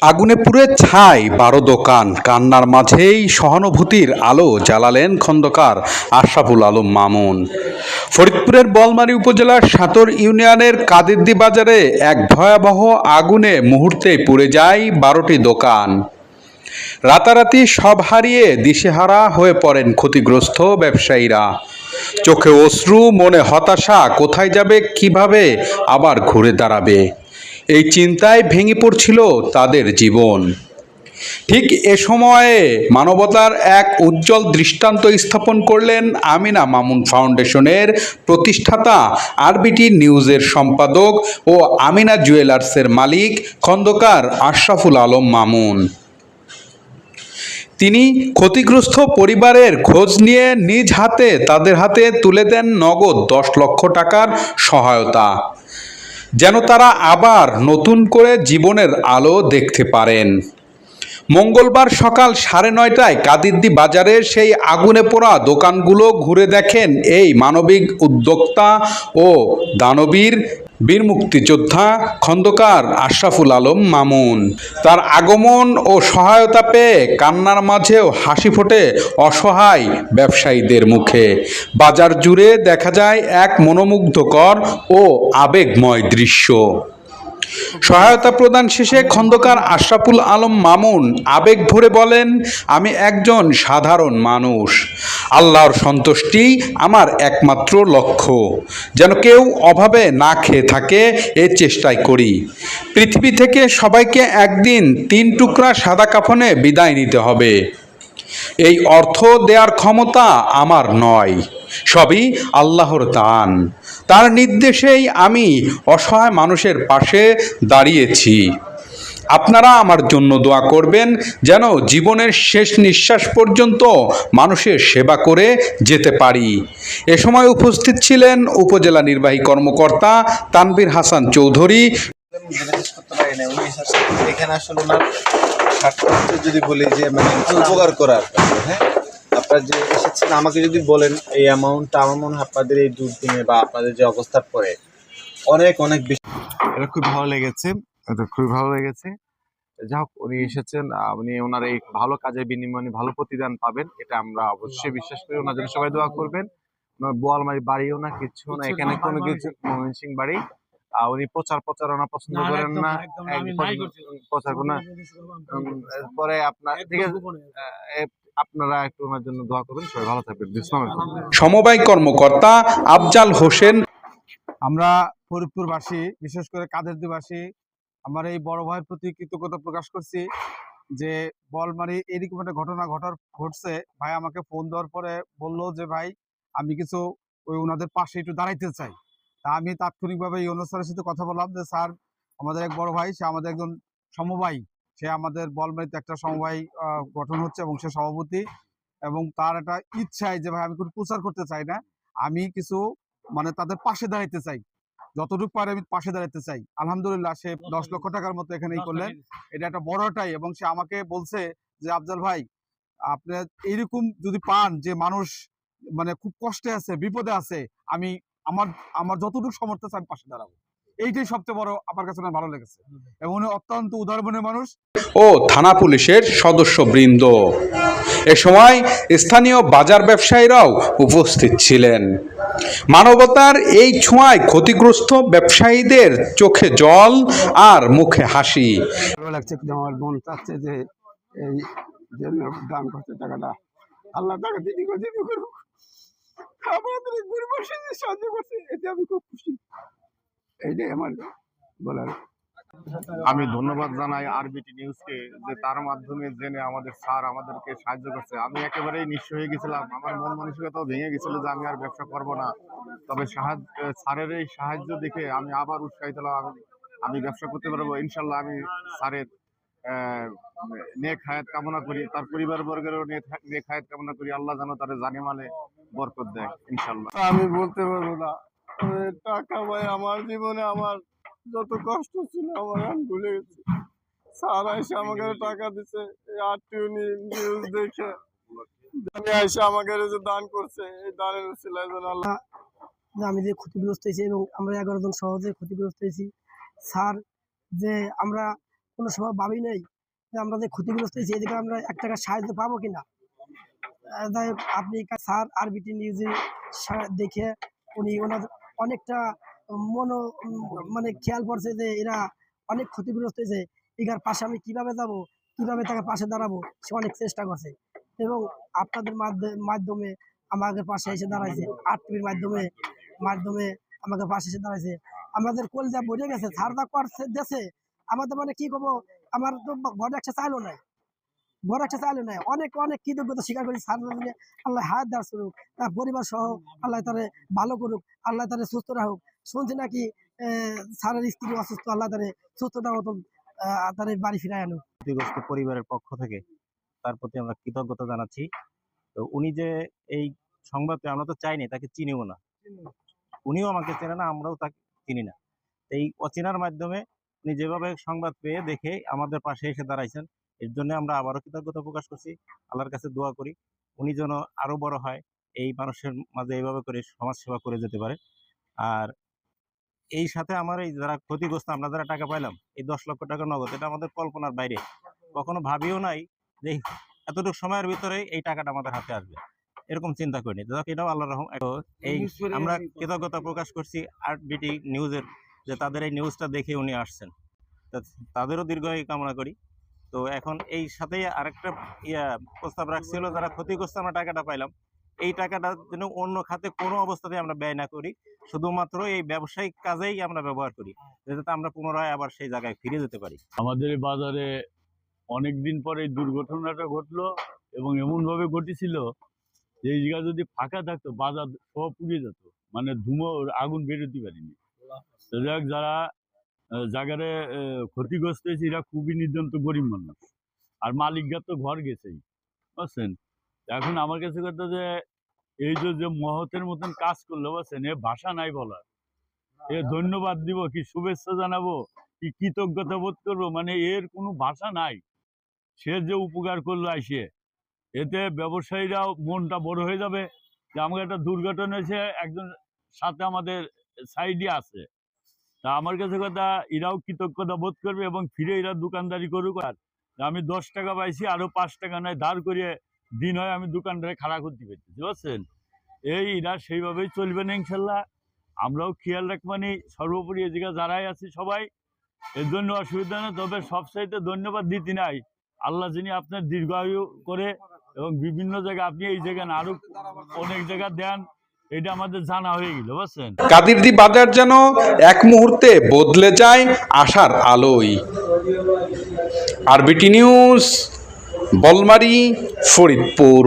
আগুনে পুড়ে ছাই ১২ দোকান, কান্নার মাঝেই সহানুভূতির আলো জ্বালালেন খন্দকার আশরাফুল আলম মামুন। ফরিদপুরের বলমারী উপজেলার সাতর ইউনিয়নের কাদিরদি বাজারে এক ভয়াবহ আগুনে মুহূর্তেই পুড়ে যায় ১২টি দোকান। রাতারাতি সব হারিয়ে দিশেহারা হয়ে পড়েন ক্ষতিগ্রস্ত ব্যবসায়ীরা। চোখে অশ্রু, মনে হতাশা, কোথায় যাবে, কিভাবে আবার ঘুরে দাঁড়াবে, এই চিন্তায় ভেঙে পড়ছিল তাদের জীবন। ঠিক এ সময়ে মানবতার এক উজ্জ্বল দৃষ্টান্ত স্থাপন করলেন আমিনা মামুন ফাউন্ডেশনের প্রতিষ্ঠাতা, আরবিটি নিউজের সম্পাদক ও আমিনা জুয়েলার্সের মালিক খন্দকার আশরাফুল আলম মামুন। তিনি ক্ষতিগ্রস্ত পরিবারের খোঁজ নিয়ে নিজ হাতে তাদের হাতে তুলে দেন নগদ ১০ লক্ষ টাকার সহায়তা, যেন তারা আবার নতুন করে জীবনের আলো দেখতে পারেন। মঙ্গলবার সকাল ৯:৩০টায় কাদিরদি বাজারের সেই আগুনে পোড়া দোকানগুলো ঘুরে দেখেন এই মানবিক উদ্যোক্তা ও দানবীর বীর মুক্তিযোদ্ধা খন্দকার আশরাফুল আলম মামুন। তার আগমন ও সহায়তা পেয়ে কান্নার মাঝেও হাসি ফোটে অসহায় ব্যবসায়ীদের মুখে। বাজার জুড়ে দেখা যায় এক মনোমুগ্ধকর ও আবেগময় দৃশ্য। সহায়তা প্রদান শেষে খন্দকার আশরাফুল আলম মামুন আবেগ ভরে বলেন, আমি একজন সাধারণ মানুষ, আল্লাহর সন্তুষ্টি আমার একমাত্র লক্ষ্য, যেন কেউ অভাবে না খেয়ে থাকে এ চেষ্টাই করি। পৃথিবী থেকে সবাইকে একদিন ৩ টুকরা সাদা কাফনে বিদায় নিতে হবে। এই অর্থ দেওয়ার ক্ষমতা আমার নয়, সবই আল্লাহর দান। তার নির্দেশেই আমি অসহায় মানুষের পাশে দাঁড়িয়েছি। আপনারা আমার জন্য দোয়া করবেন, যেন জীবনের শেষ নিঃশ্বাস পর্যন্ত মানুষের সেবা করে যেতে পারি। এ সময় উপস্থিত ছিলেন উপজেলা নির্বাহী কর্মকর্তা তানভীর হাসান চৌধুরী। এখানে আসলে ওনার স্বার্থ হচ্ছে, যদি বলি যে মানে উপকার করার, হ্যাঁ, আপনারা যে এসেছেন আমাকে যদি বলেন এই অ্যামাউন্টটা, আমার মনে হয় আপনাদের এই দুর্দিনে বা আপনাদের যে অবস্থার পরে অনেক অনেক বেশি। এটা খুব ভালো লেগেছে, এটা খুবই ভালো লেগেছে। যা হোক, উনি এসেছেন, উনি ওনার এই ভালো কাজের বিনিময়ে ভালো প্রতিদান পাবেন, এটা আমরা অবশ্যই বিশ্বাস করি। ওনার জন্য সবাই দোয়া করবেন। ওনার বোয়ালমারি বাড়িও না, কিচ্ছু না, এখানে কোনো কিছু ময়মনসিংহ বাড়ি। উনি প্রচারণা পছন্দ করেন না, প্রচার না। পরে আপনার ঠিক আছে, আপনারা একটু ওনার জন্য দোয়া করবেন। সবাই ভালো থাকবেন। সমবায় কর্মকর্তা আফজাল হোসেন। আমরা ফরিদপুরবাসী, বিশেষ করে কাদেরদিবাসী, আমার এই বড় ভাইয়ের প্রতি কৃতজ্ঞতা প্রকাশ করছি যে বলমারি এরকম একটা ঘটনা ঘটছে। ভাই আমাকে ফোন দেওয়ার পরে বললো যে ভাই আমি কিছু ওই ওনাদের পাশে একটু দাঁড়াইতে চাই। তা আমি তাৎক্ষণিকভাবে ইউনুস স্যারের সাথে কথা বললাম যে স্যার, আমাদের এক বড় ভাই, সে আমাদের একজন সমবায়ী, সে আমাদের বলমারিতে একটা সমবায় গঠন হচ্ছে এবং সে সভাপতি, এবং তার একটা ইচ্ছায় যে ভাই আমি কোনো প্রচার করতে চাই না, আমি কিছু মানে তাদের পাশে দাঁড়াইতে চাই, যতটুকু পারে আমি পাশে দাঁড়াতে চাই। আলহামদুলিল্লাহ সে ১০ লক্ষ টাকার মতো এখানেই করলেন। এটা একটা বড়টাই, এবং সে আমাকে বলছে যে আফজাল ভাই, আপনি এইরকম যদি পান যে মানুষ মানে খুব কষ্টে আছে, বিপদে আছে, আমি আমার আমার যতটুকু সামর্থ্য আছে আমি পাশে দাঁড়াবো। এইটাই সবচেয়ে বড় আমার কাছে ভালো লেগেছে, এবং উনি অত্যন্ত উদার মনের মানুষ। ও থানা পুলিশের সদস্যবৃন্দ। এ সময় স্থানীয় বাজার ব্যবসায়ীরাও উপস্থিত ছিলেন। মানবতার এই ছোঁয়ায় ক্ষতিগ্রস্ত ব্যবসায়ীদের চোখে জল আর মুখে হাসি। ভালো লাগছে, আমার মন চাচ্ছে যে এই যে দান করছে টাকাটা, আল্লাহ টাকা দিদি করুক, আমাদের গরিব মানুষদের সাহায্য করছে, এতে আমি খুব খুশি। এইটাই আমার বলার। আমি ধন্যবাদ জানাই আরবিটি নিউজকে, যে তার মাধ্যমে জেনে আমাদের স্যার আমাদেরকে সাহায্য করছে। আমি একেবারেই নিঃস্ব হয়ে গেছিলাম, আমার মন মানসিকতাও ভেঙে গেছিল যে আমি আর ব্যবসা করব না। তবে স্যারের এই সাহায্য দেখে আমি আবার উৎসাহিত হলাম, আমি ব্যবসা করতে পারবো ইনশাল্লাহ। আমি স্যারের নেক হায়াত কামনা করি, তার পরিবার বর্গেরও নেক হায়াত কামনা করি। আল্লাহ যেন তার জানেমালে বরকত দেয় ইনশাল্লাহ। আমি বলতে পারবো না, টাকা ভাই আমার জীবনে আমার যত কষ্ট ছিল আমার আমি ভুলে গেছি। স্যার এসে আমাকে টাকা দিচ্ছে, আরটিও নিউজ দেখে এসে আমাকে যে দান করছে, এই দানের উসিলায় যেন আল্লাহ। আমি যে ক্ষতিগ্রস্ত হয়েছি এবং আমরা 11 জন সহজে ক্ষতিগ্রস্ত হয়েছি, স্যার যে আমরা কোনো সময় ভাবি নেই যে আমরা যে ক্ষতিগ্রস্ত হয়েছি এদিকে আমরা 1 টাকা সাহায্য পাবো কিনা। তাই আপনি স্যার আরবিটি নিউজে দেখে ওনার অনেকটা মানে খেয়াল পড়ছে যে এরা অনেক ক্ষতিগ্রস্ত হয়েছে, এগার পাশে আমি কিভাবে যাব, কিভাবে তাকে পাশে দাঁড়াবো, সে অনেক চেষ্টা করছে এবং আপনাদের মাধ্যমে আমাদের পাশে এসে দাঁড়াইছে। আরটিভির মাধ্যমে আমাদের পাশে এসে দাঁড়াইছে। আমাদের কলজা ভরে গেছে, ছাড়দা করছে দেশে আমাদের, মানে কি করবো, আমার তো ঘরে একটা চাইলো নাই, অনেক কৃতজ্ঞতা স্বীকার করি স্যার। আল্লাহ হায়াত দার করুক, তার পরিবার সহ আল্লাহ তারে ভালো করুক, আল্লাহ তারে সুস্থ রাখুক। শুনছি নাকি স্যারের স্ত্রী অসুস্থ, আল্লাহ তারে সুস্থতার মতন তাদের বাড়ি ফিরায় আনুক। ক্ষতিগ্রস্ত পরিবারের পক্ষ থেকে তার প্রতি আমরা কৃতজ্ঞতা জানাচ্ছি। তো উনি যে এই সংবাদে, আমরা তো চাইনি, তাকে চিনিও না, উনিও আমাকে চেনে না, আমরাও তাকে চিনি না। এই অচেনার মাধ্যমে উনি যেভাবে সংবাদ পেয়ে দেখে আমাদের পাশে এসে দাঁড়াইছেন, এর জন্য আমরা আবারও কৃতজ্ঞতা প্রকাশ করছি। আল্লাহর কাছে দোয়া করি উনি যেন আরো বড় হয়, এই মানুষের মাঝে এইভাবে করে সমাজ সেবা করে যেতে পারে। আর এই সাথে আমার এই যারা ক্ষতিগ্রস্ত, আমরা যারা টাকা পাইলাম, এই 10 লক্ষ টাকা নগদ, এটা আমাদের কল্পনার বাইরে। কখনো ভাবিও নাই যে এতটুকু সময়ের ভিতরে এই টাকাটা আমাদের হাতে আসবে, এরকম চিন্তা করিনি। যাক, এটাও আল্লাহর রহম। এই আমরা কৃতজ্ঞতা প্রকাশ করছি আরবিটি নিউজের, যে তাদের এই নিউজটা দেখে উনি আসছেন, তাদেরও দীর্ঘায়ু কামনা করি। তো এখন এই সাথে আরেকটা প্রস্তাব রাখছিল, যারা ক্ষতিগ্রস্ত আমরা টাকাটা পাইলাম, এই টাকাটা যেন অন্য খাতে কোনো অবস্থাতে আমরা ব্যয় না করি, শুধুমাত্র এই ব্যবসায়িক কাজেই আমরা ব্যবহার করি, যাতে আমরা পুনরায় আবার সেই জায়গায় ফিরে যেতে পারি। আমাদের এই বাজারে অনেকদিন পরে এই দুর্ঘটনাটা ঘটলো এবং এমনভাবে ঘটেছিল যে এই জায়গা যদি ফাঁকা থাকতো বাজার সব পুড়ে যেত, মানে ধুমো আগুন বেরোতে পারিনি। তো যাক, যারা জায়গায় ক্ষতিগ্রস্ত হয়েছে এরা খুবই নির্যাতিত গরিব মানুষ, আর মালিকরা তো ঘর গেছেই, বুঝছেন। এখন আমার কাছে কথা যে এই যে মহতের মতন কাজ করলো, বুঝছেন, এ ভাষা নাই বলার। এ ধন্যবাদ দিব, কি শুভেচ্ছা জানাবো, কি কৃতজ্ঞতা বোধ করবো, মানে এর কোনো ভাষা নাই। সে যে উপকার করলো আইসে, এতে ব্যবসায়ীরাও মনটা বড় হয়ে যাবে যে আমাকে একটা দুর্ঘটনা হয়েছে, একজন সাথে আমাদের সাইডে আছে, তা আমার কাছে কথা এরাও কৃতজ্ঞতা বোধ করবে এবং ফিরে এরা দোকানদারি করুক। আর আমি 10 টাকা পাইছি, আরো 5 টাকা নয় ধার করিয়ে দিন হয় আমি দোকানটারে খাড়া করতে পারতেছি, বুঝছেন। এরা সেইভাবেই চলবে না ইনশাল্লাহ। আমরাও খেয়াল রাখবানি, সর্বোপরি এদিকে যারাই আছি সবাই, এর জন্য অসুবিধা নেই। তবে সবচাইতে ধন্যবাদ দিতে নাই, আল্লাহ যিনি আপনার দীর্ঘায়ু করে এবং বিভিন্ন জায়গায় আপনি এই জায়গায় আরো অনেক জায়গা দেন, এটা আমাদের জানা হয়ে গেল, বুঝছেন। কাদিরদি বাজার যেন এক মুহূর্তে বদলে যায় আশার আলোয়। RBT news, Bolmari, Faridpur.